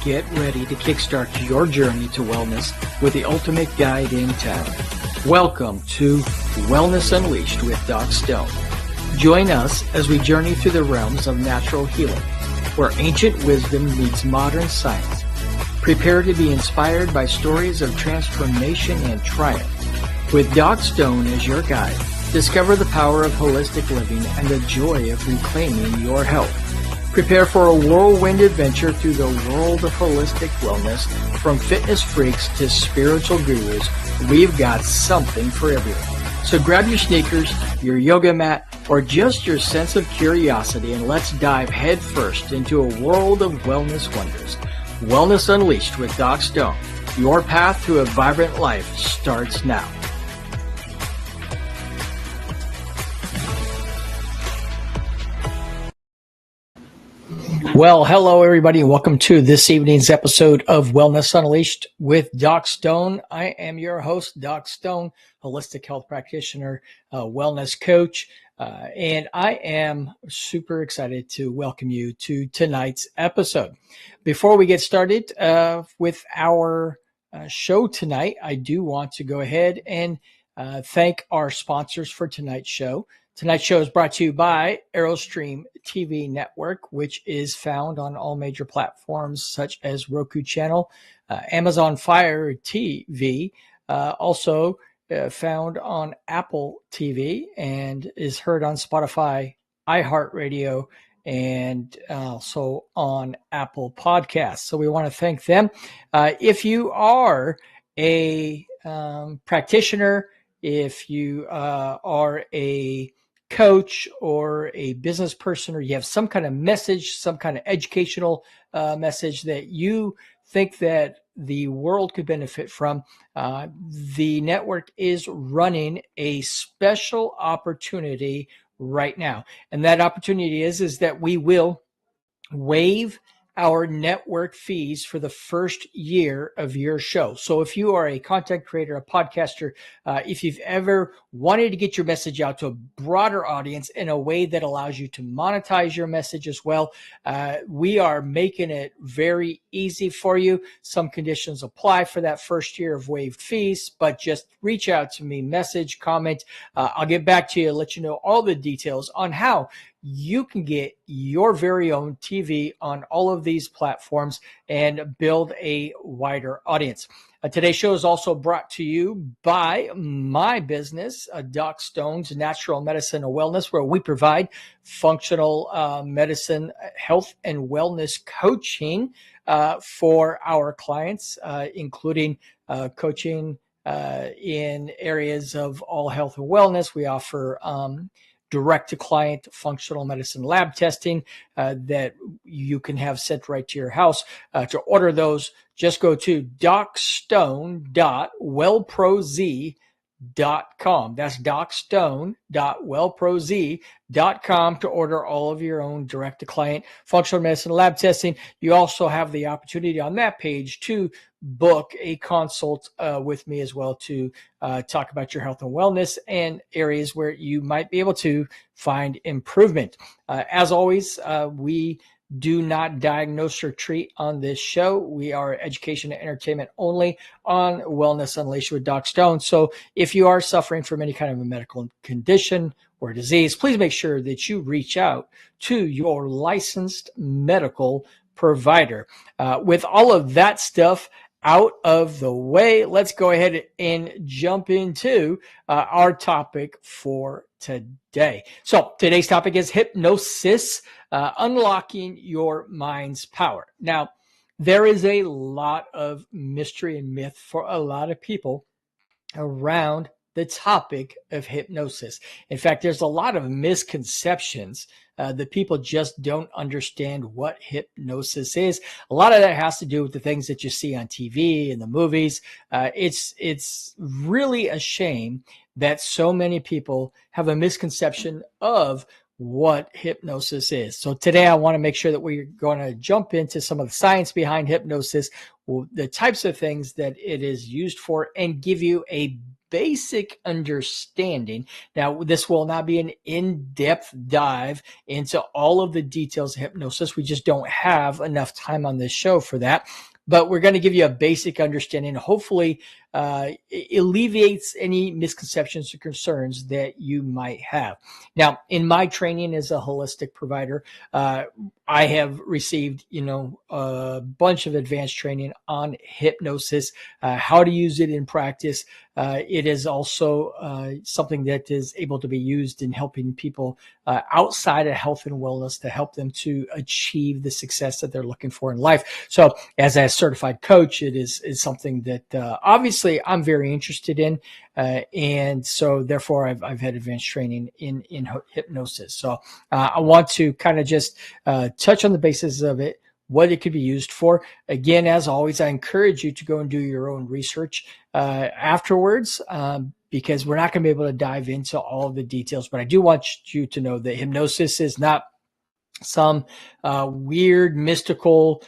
Get ready to kickstart your journey to wellness with the ultimate guide in town. Welcome to Wellness Unleashed with Doc Stone. Join us as we journey through the realms of natural healing, where ancient wisdom meets modern science. Prepare to be inspired by stories of transformation and triumph. With Doc Stone as your guide, discover the power of holistic living and the joy of reclaiming your health. Prepare for a whirlwind adventure through the world of holistic wellness. From fitness freaks to spiritual gurus, we've got something for everyone. So grab your sneakers, your yoga mat, or just your sense of curiosity, and let's dive headfirst into a world of wellness wonders. Wellness Unleashed with Doc Stone. Your path to a vibrant life starts now. Well, hello, everybody, and welcome to this evening's episode of Wellness Unleashed with Doc Stone. I am your host, Doc Stone, holistic health practitioner, wellness coach, and I am super excited to welcome you to tonight's episode. Before we get started with our show tonight, I do want to go ahead and thank our sponsors for tonight's show. Tonight's show is brought to you by Aerostream TV Network, which is found on all major platforms such as Roku Channel, Amazon Fire TV, also found on Apple TV, and is heard on Spotify, iHeartRadio, and also on Apple Podcasts. So we want to thank them. If you are a practitioner, if you are a coach or a business person, or you have some kind of message, some kind of educational message that you think that the world could benefit from, the network is running a special opportunity right now. And that opportunity is that we will waive our network fees for the first year of your show. So if you are a content creator, a podcaster, if you've ever wanted to get your message out to a broader audience in a way that allows you to monetize your message as well, we are making it very easy for you. Some conditions apply for that first year of waived fees, but just reach out to me, message, comment. I'll get back to you, let you know all the details on how you can get your very own TV on all of these platforms and build a wider audience. Today's show is also brought to you by my business, Doc Stone's Natural Medicine and Wellness, where we provide functional medicine, health, and wellness coaching for our clients, including coaching in areas of all health and wellness. We offer direct-to-client functional medicine lab testing that you can have sent right to your house. To order those, just go to docstone.wellproz.com. That's docstone.wellproz.com to order all of your own direct-to-client functional medicine lab testing. You also have the opportunity on that page to book a consult with me as well to talk about your health and wellness and areas where you might be able to find improvement. As always, we do not diagnose or treat on this show. We are education and entertainment only on Wellness Unleashed with Doc Stone. So if you are suffering from any kind of a medical condition or disease, please make sure that you reach out to your licensed medical provider. With all of that stuff out of the way, let's go ahead and jump into our topic for today. So today's topic is hypnosis, unlocking your mind's power. Now, there is a lot of mystery and myth for a lot of people around the topic of hypnosis. In fact, there's a lot of misconceptions that people just don't understand what hypnosis is. A lot of that has to do with the things that you see on TV and the movies. It's really a shame that so many people have a misconception of what hypnosis is. So today I want to make sure that we're going to jump into some of the science behind hypnosis, the types of things that it is used for, and give you a basic understanding. Now, this will not be an in-depth dive into all of the details of hypnosis. We just don't have enough time on this show for that. But we're going to give you a basic understanding. Hopefully, alleviates any misconceptions or concerns that you might have. Now, in my training as a holistic provider, I have received, a bunch of advanced training on hypnosis, how to use it in practice. It is also something that is able to be used in helping people outside of health and wellness to help them to achieve the success that they're looking for in life. So as a certified coach, it is something that obviously I'm very interested in. And so therefore I've had advanced training in hypnosis. So I want to kind of just touch on the basis of it, what it could be used for. Again, as always, I encourage you to go and do your own research afterwards, because we're not going to be able to dive into all of the details. But I do want you to know that hypnosis is not some weird mystical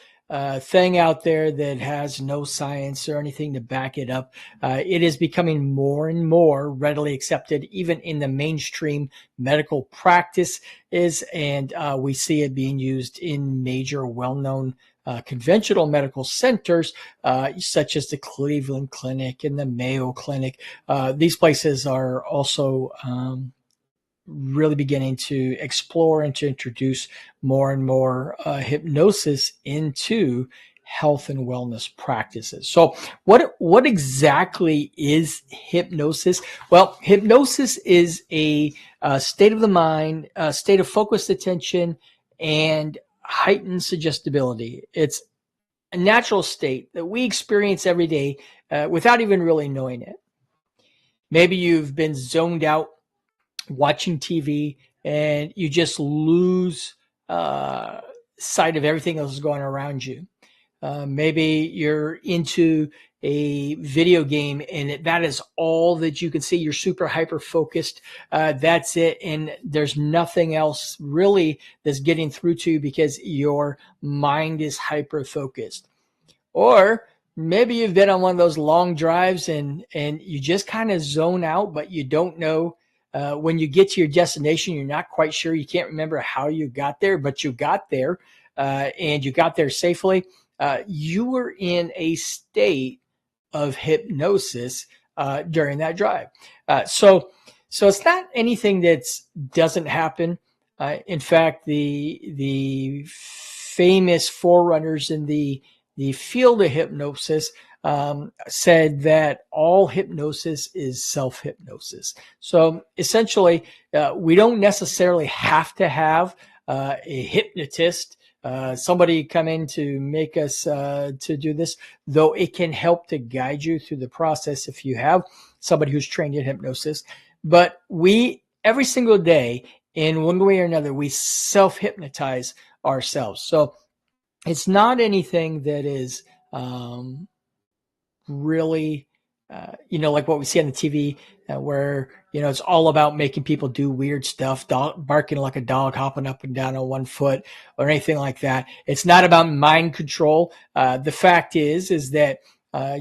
thing out there that has no science or anything to back it up. It is becoming more and more readily accepted, even in the mainstream medical practice and we see it being used in major well-known conventional medical centers, such as the Cleveland Clinic and the Mayo Clinic. These places are also really beginning to explore and to introduce more and more hypnosis into health and wellness practices. So what exactly is hypnosis? Well, hypnosis is a state of the mind, a state of focused attention and heightened suggestibility. It's a natural state that we experience every day without even really knowing it. Maybe you've been zoned out watching TV and you just lose sight of everything else going around you. Maybe you're into a video game and that is all that you can see. You're super hyper focused. That's it. And there's nothing else really that's getting through to you because your mind is hyper focused. Or maybe you've been on one of those long drives and you just kind of zone out, but you don't know. When you get to your destination, you're not quite sure. You can't remember how you got there, but you got there and you got there safely. You were in a state of hypnosis during that drive. So it's not anything that doesn't happen. In fact, the famous forerunners in the field of hypnosis said that all hypnosis is self-hypnosis. So essentially, we don't necessarily have to have a hypnotist, somebody come in to make us to do this, though it can help to guide you through the process if you have somebody who's trained in hypnosis. But we, every single day, in one way or another, we self-hypnotize ourselves. So it's not anything that is really, like what we see on the TV, where, it's all about making people do weird stuff, barking like a dog, hopping up and down on one foot or anything like that. It's not about mind control. The fact is that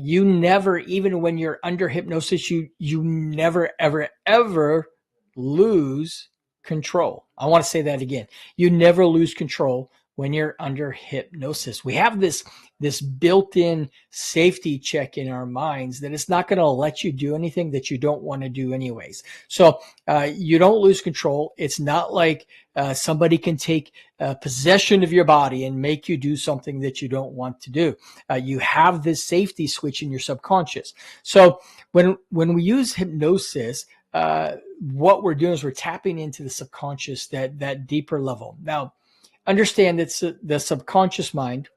you never, even when you're under hypnosis, you never, ever, ever lose control. I want to say that again. You never lose control when you're under hypnosis. We have this built-in safety check in our minds that it's not going to let you do anything that you don't want to do anyways. So you don't lose control. It's not like somebody can take possession of your body and make you do something that you don't want to do. You have this safety switch in your subconscious. So when we use hypnosis, what we're doing is we're tapping into the subconscious, that deeper level. Now, understand that the subconscious mind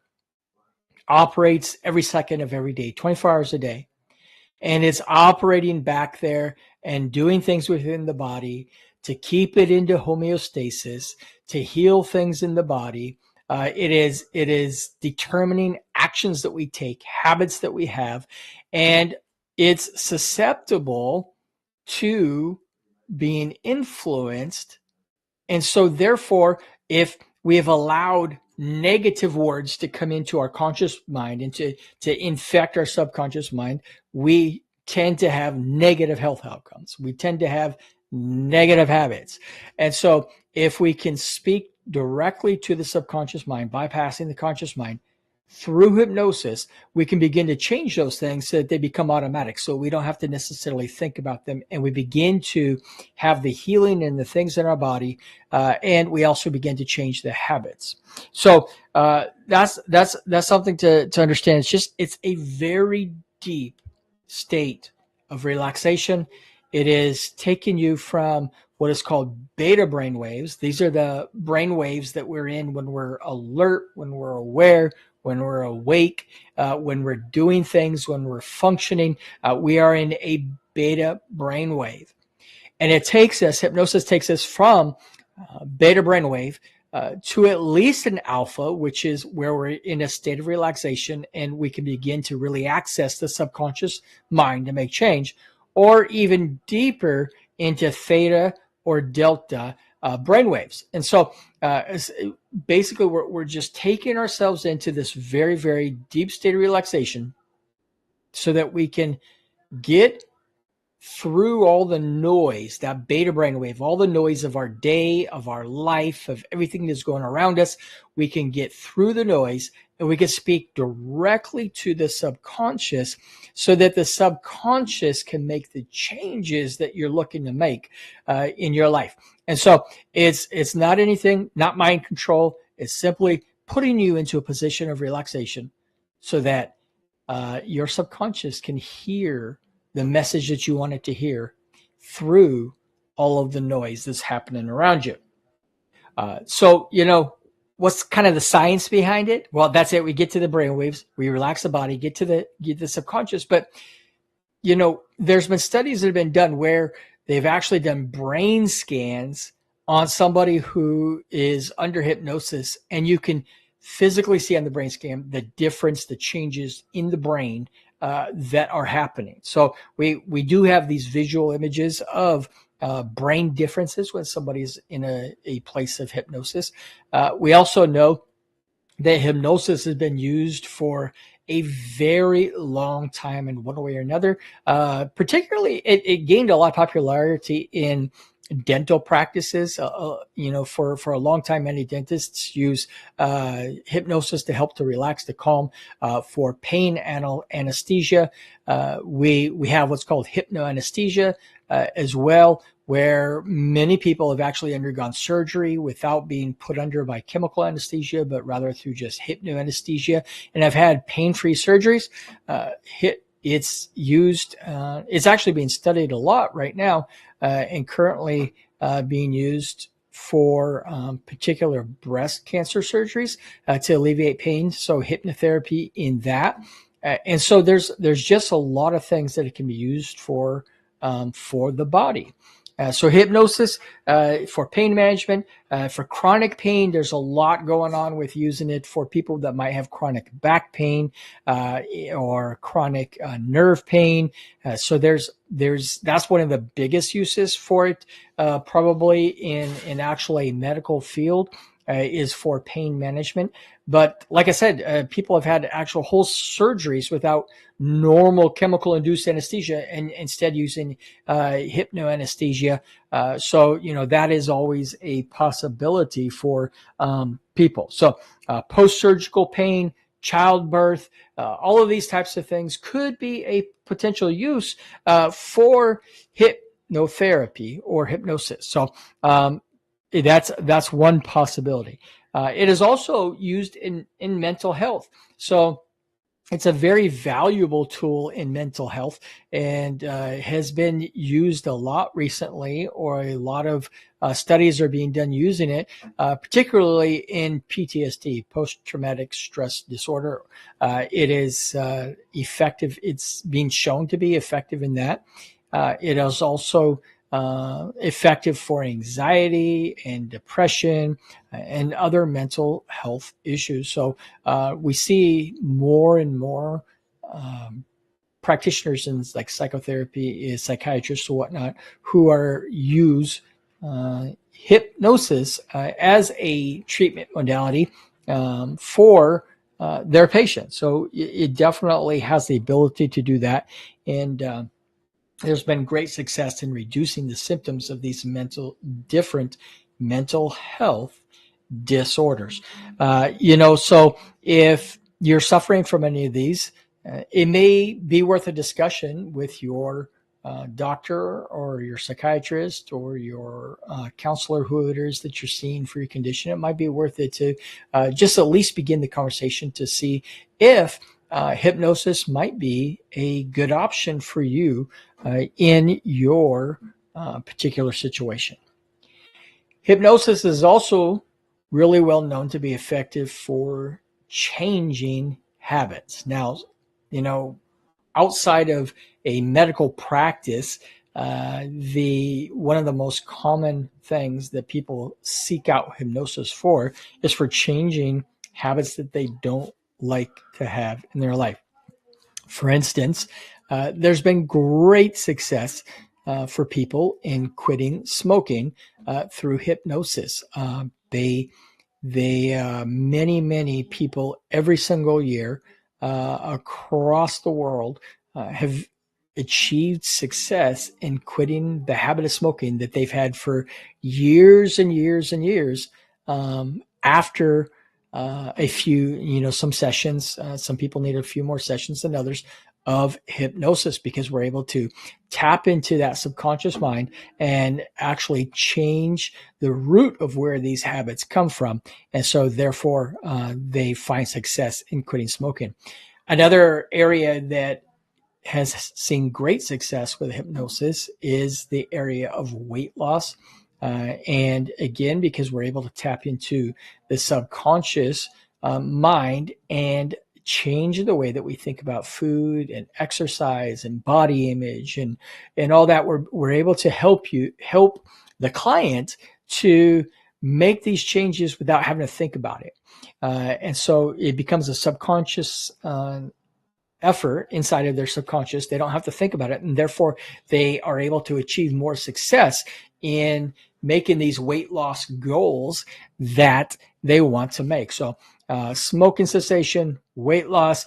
operates every second of every day, 24 hours a day, and it's operating back there and doing things within the body to keep it into homeostasis, to heal things in the body. It is determining actions that we take, habits that we have, and it's susceptible to being influenced. And so therefore, if we have allowed negative words to come into our conscious mind and to infect our subconscious mind, we tend to have negative health outcomes. We tend to have negative habits. And so if we can speak directly to the subconscious mind, bypassing the conscious mind through hypnosis, we can begin to change those things so that they become automatic. So we don't have to necessarily think about them. And we begin to have the healing and the things in our body. And we also begin to change the habits. So that's something to understand. It's a very deep state of relaxation. It is taking you from what is called beta brain waves. These are the brain waves that we're in when we're alert, when we're aware, when we're awake, when we're doing things, when we're functioning. We are in a beta brain wave. And hypnosis takes us from beta brain wave to at least an alpha, which is where we're in a state of relaxation and we can begin to really access the subconscious mind to make change, or even deeper into theta or delta brainwaves. And so basically we're just taking ourselves into this very, very deep state of relaxation so that we can get through all the noise, that beta brainwave, all the noise of our day, of our life, of everything that's going around us. We can get through the noise and we can speak directly to the subconscious so that the subconscious can make the changes that you're looking to make in your life. And so it's not anything, not mind control. It's simply putting you into a position of relaxation so that your subconscious can hear the message that you want it to hear through all of the noise that's happening around you. So, what's kind of the science behind it? Well, that's it. We get to the brainwaves, we relax the body, get to the subconscious. But, there's been studies that have been done where they've actually done brain scans on somebody who is under hypnosis, and you can physically see on the brain scan the difference, the changes in the brain that are happening. So we do have these visual images of brain differences when somebody's in a place of hypnosis. We also know that hypnosis has been used for a very long time in one way or another. Particularly, it gained a lot of popularity in dental practices. For a long time, many dentists use hypnosis to help to relax, to calm. For pain anesthesia, we have what's called hypnoanesthesia as well, where many people have actually undergone surgery without being put under by chemical anesthesia, but rather through just hypnoanesthesia, and have had pain-free surgeries. It's used, it's actually being studied a lot right now, and currently being used for particular breast cancer surgeries to alleviate pain. So hypnotherapy in that. And so there's just a lot of things that it can be used for the body. So hypnosis for pain management, for chronic pain, there's a lot going on with using it for people that might have chronic back pain or chronic nerve pain. So that's one of the biggest uses for it, probably in actually a medical field. Is for pain management. But like I said, people have had actual whole surgeries without normal chemical induced anesthesia and instead using hypnoanesthesia. So, that is always a possibility for people. So post-surgical pain, childbirth, all of these types of things could be a potential use for hypnotherapy or hypnosis. So, that's one possibility. It is also used in mental health. So it's a very valuable tool in mental health and has been used a lot recently, or a lot of studies are being done using it, particularly in PTSD, post-traumatic stress disorder. It is effective. It's being shown to be effective in that. It is also effective for anxiety and depression and other mental health issues. So we see more and more practitioners in like psychotherapy, psychiatrists or whatnot, who use hypnosis as a treatment modality for their patients. So it definitely has the ability to do that. And there's been great success in reducing the symptoms of these different mental health disorders. So if you're suffering from any of these, it may be worth a discussion with your doctor or your psychiatrist or your counselor, who it is that you're seeing for your condition. It might be worth it to just at least begin the conversation to see if hypnosis might be a good option for you in your particular situation. Hypnosis is also really well known to be effective for changing habits. Now, outside of a medical practice, the one of the most common things that people seek out hypnosis for is for changing habits that they don't like to have in their life. For instance, there's been great success for people in quitting smoking through hypnosis. Many people every single year across the world have achieved success in quitting the habit of smoking that they've had for years and years and years after a few, some sessions. Some people need a few more sessions than others of hypnosis, because we're able to tap into that subconscious mind and actually change the root of where these habits come from. And so therefore, they find success in quitting smoking. Another area that has seen great success with hypnosis is the area of weight loss. And again, because we're able to tap into the subconscious mind and change the way that we think about food and exercise and body image and all that, we're able to help the client to make these changes without having to think about it. And so it becomes a subconscious effort inside of their subconscious. They don't have to think about it, and therefore they are able to achieve more success in making these weight loss goals that they want to make. So smoking cessation, weight loss,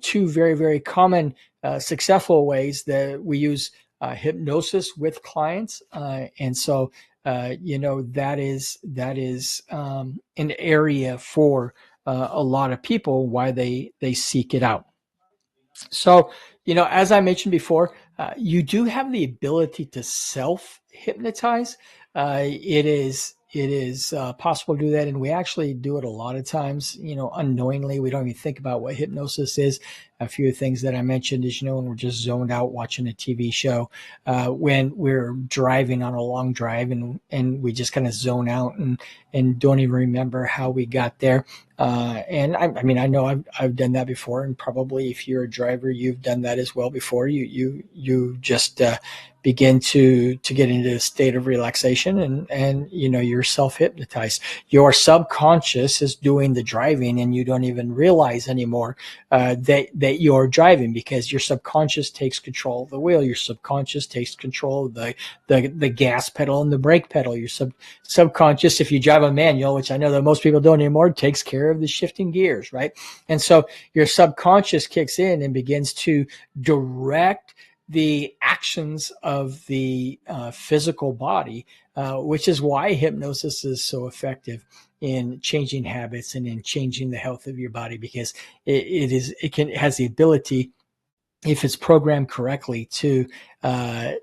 two very, very common successful ways that we use hypnosis with clients. And so, that is an area for a lot of people why they seek it out. So, as I mentioned before, you do have the ability to self hypnotize. It is possible to do that, and we actually do it a lot of times. Unknowingly, we don't even think about what hypnosis is. A few things that I mentioned is, when we're just zoned out watching a TV show, when we're driving on a long drive, and we just kind of zone out and don't even remember how we got there. And I know I've done that before, and probably if you're a driver, you've done that as well before. You just begin to get into a state of relaxation, and you're self-hypnotized. Your subconscious is doing the driving, and you don't even realize anymore that you're driving, because your subconscious takes control of the wheel. Your subconscious takes control of the gas pedal and the brake pedal. Your subconscious, if you drive a manual, which I know that most people don't anymore, takes care of the shifting gears, right? And so your subconscious kicks in and begins to direct the actions of the physical body, which is why hypnosis is so effective in changing habits and in changing the health of your body, because it has the ability, if it's programmed correctly, to take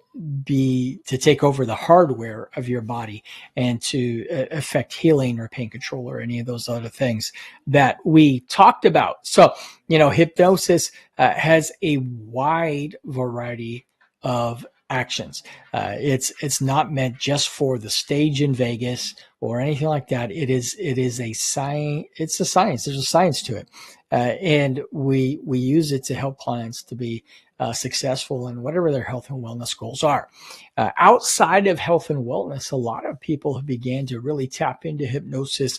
over the hardware of your body and to affect healing or pain control or any of those other things that we talked about. So, hypnosis has a wide variety of actions. It's not meant just for the stage in Vegas or anything like that. It is a science. It's a science. There's a science to it. And we use it to help clients to be successful in whatever their health and wellness goals are. Outside of health and wellness, a lot of people have began to really tap into hypnosis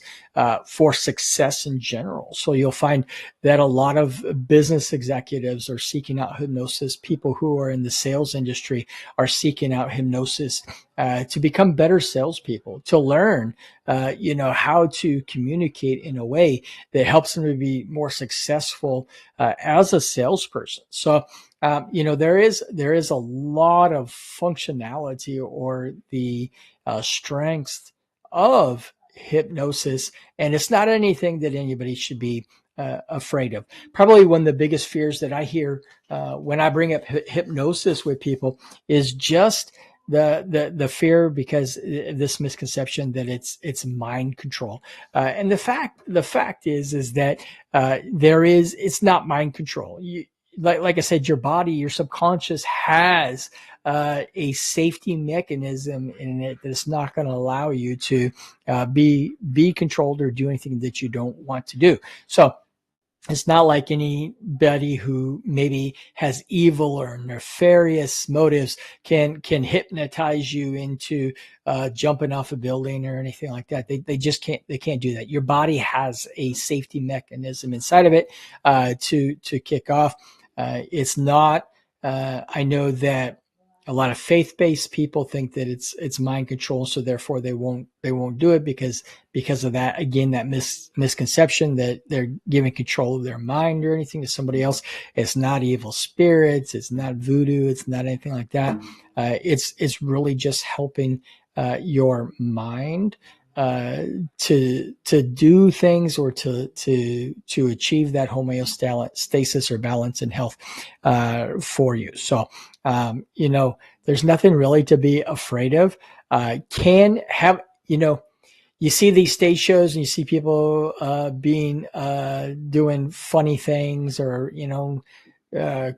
for success in general. So you'll find that a lot of business executives are seeking out hypnosis. People who are in the sales industry are seeking out hypnosis to become better salespeople, to learn how to communicate in a way that helps them to be more successful as a salesperson. So, there is a lot of functionality or the strengths of hypnosis, and it's not anything that anybody should be afraid of. Probably one of the biggest fears that I hear when I bring up hypnosis with people is just the fear because of this misconception that it's mind control. And the fact is that it's not mind control. Like I said, your body, your subconscious has a safety mechanism in it that's not going to allow you to be controlled or do anything that you don't want to do. So it's not like anybody who maybe has evil or nefarious motives can hypnotize you into jumping off a building or anything like that. They just can't do that. Your body has a safety mechanism inside of it to kick off. It's not. I know that a lot of faith-based people think that it's mind control, so therefore they won't do it because of that. Again, that misconception that they're giving control of their mind or anything to somebody else. It's not evil spirits. It's not voodoo. It's not anything like that. It's really just helping your mind to do things or to achieve that homeostasis or balance and health for you. So there's nothing really to be afraid of. Can have you see these stage shows and you see people doing funny things or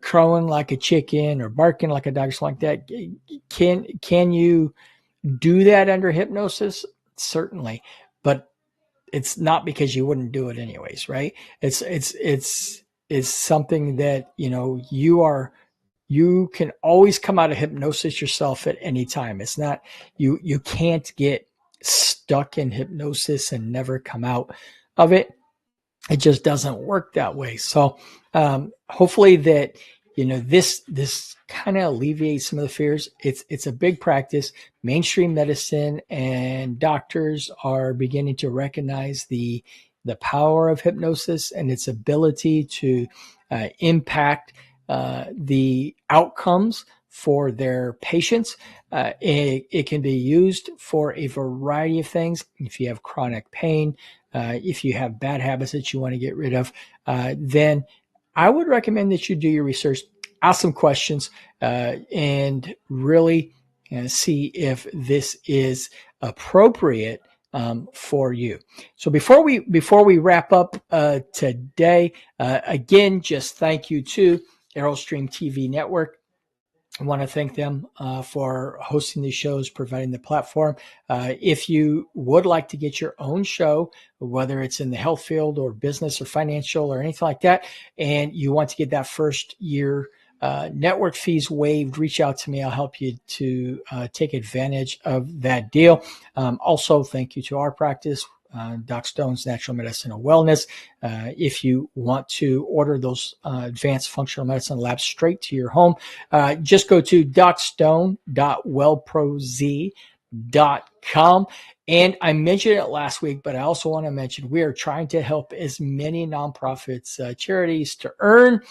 crowing like a chicken or barking like a dog or something like that. Can you do that under hypnosis? Certainly, but it's not because you wouldn't do it anyways, right? It's something that you can always come out of hypnosis yourself at any time. It's not you can't get stuck in hypnosis and never come out of it. It just doesn't work that way. So hopefully that this kind of alleviates some of the fears. It's a big practice. Mainstream medicine and doctors are beginning to recognize the power of hypnosis and its ability to impact the outcomes for their patients. It can be used for a variety of things. If you have chronic pain, if you have bad habits that you want to get rid of, then I would recommend that you do your research, ask some questions, and really see if this is appropriate for you. So before we wrap up today, again, just thank you to Aerostream TV Network. I want to thank them for hosting these shows, providing the platform. If you would like to get your own show, whether it's in the health field or business or financial or anything like that, and you want to get that first year network fees waived, reach out to me. I'll help you to take advantage of that deal. Also, thank you to our practice, Doc Stone's Natural Medicine and Wellness. If you want to order those advanced functional medicine labs straight to your home, just go to docstone.wellproz.com. And I mentioned it last week, but I also want to mention we are trying to help as many nonprofits, charities to earn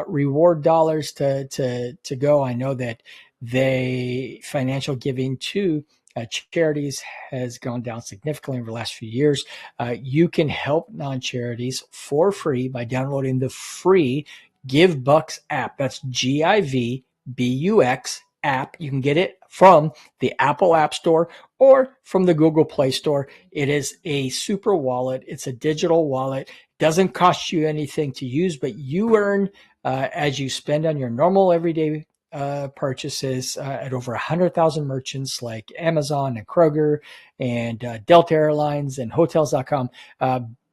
reward dollars to go. I know that financial giving to charities has gone down significantly over the last few years. You can help non-charities for free by downloading the free GiveBucks app. That's GIVBUX app. You can get it from the Apple App Store or from the Google Play Store. It is a super wallet. It's a digital wallet. Doesn't cost you anything to use, but you earn as you spend on your normal everyday purchases at over 100,000 merchants like Amazon and Kroger and Delta Airlines and Hotels.com.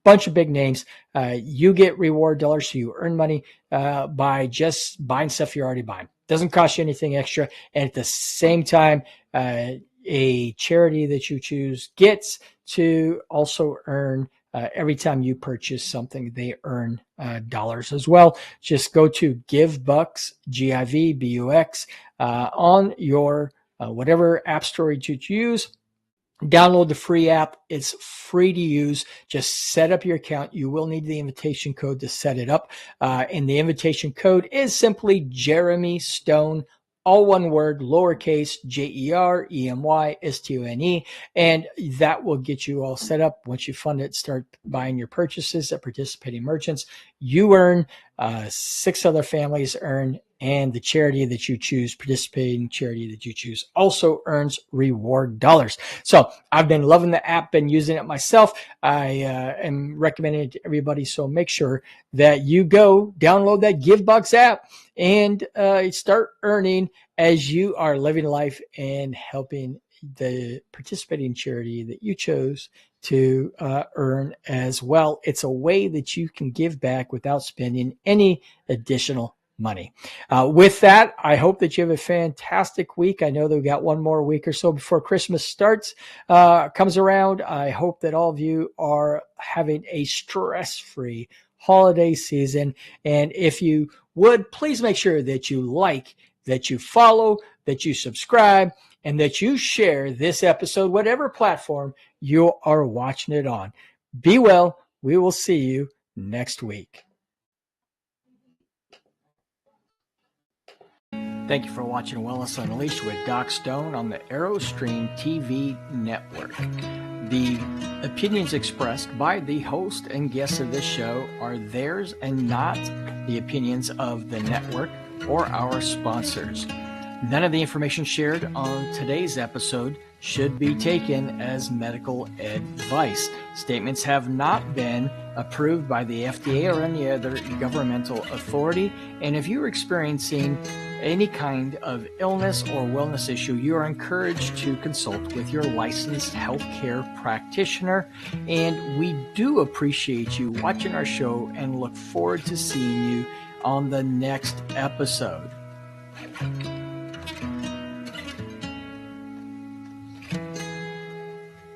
Bunch of big names. You get reward dollars, so you earn money by just buying stuff you're already buying. Doesn't cost you anything extra. And at the same time, a charity that you choose gets to also earn every time you purchase something, they earn dollars as well. Just go to GiveBucks, GIVBUX, on your whatever app store you use. Download the free app. It's free to use. Just set up your account. You will need the invitation code to set it up. And the invitation code is simply Jeremy Stone, all one word, lowercase, JEREMYSTONE. And that will get you all set up. Once you fund it, start buying your purchases at participating merchants. You earn, 6 other families earn, and the charity that you choose, participating charity that you choose, also earns reward dollars. So I've been loving the app, been using it myself. I am recommending it to everybody. So make sure that you go download that GiveBucks app and start earning as you are living life and helping the participating charity that you chose to earn as well. It's a way that you can give back without spending any additional money. With that, I hope that you have a fantastic week. I know that we got one more week or so before Christmas comes around. I hope that all of you are having a stress-free holiday season. And if you would, please make sure that you like, that you follow, that you subscribe, and that you share this episode, whatever platform you are watching it on. Be well. We will see you next week. Thank you for watching Wellness Unleashed with Doc Stone on the AeroStream TV network. The opinions expressed by the host and guests of this show are theirs and not the opinions of the network or our sponsors. None of the information shared on today's episode should be taken as medical advice. Statements have not been approved by the FDA or any other governmental authority. And if you're experiencing any kind of illness or wellness issue, you are encouraged to consult with your licensed healthcare practitioner. And we do appreciate you watching our show and look forward to seeing you on the next episode.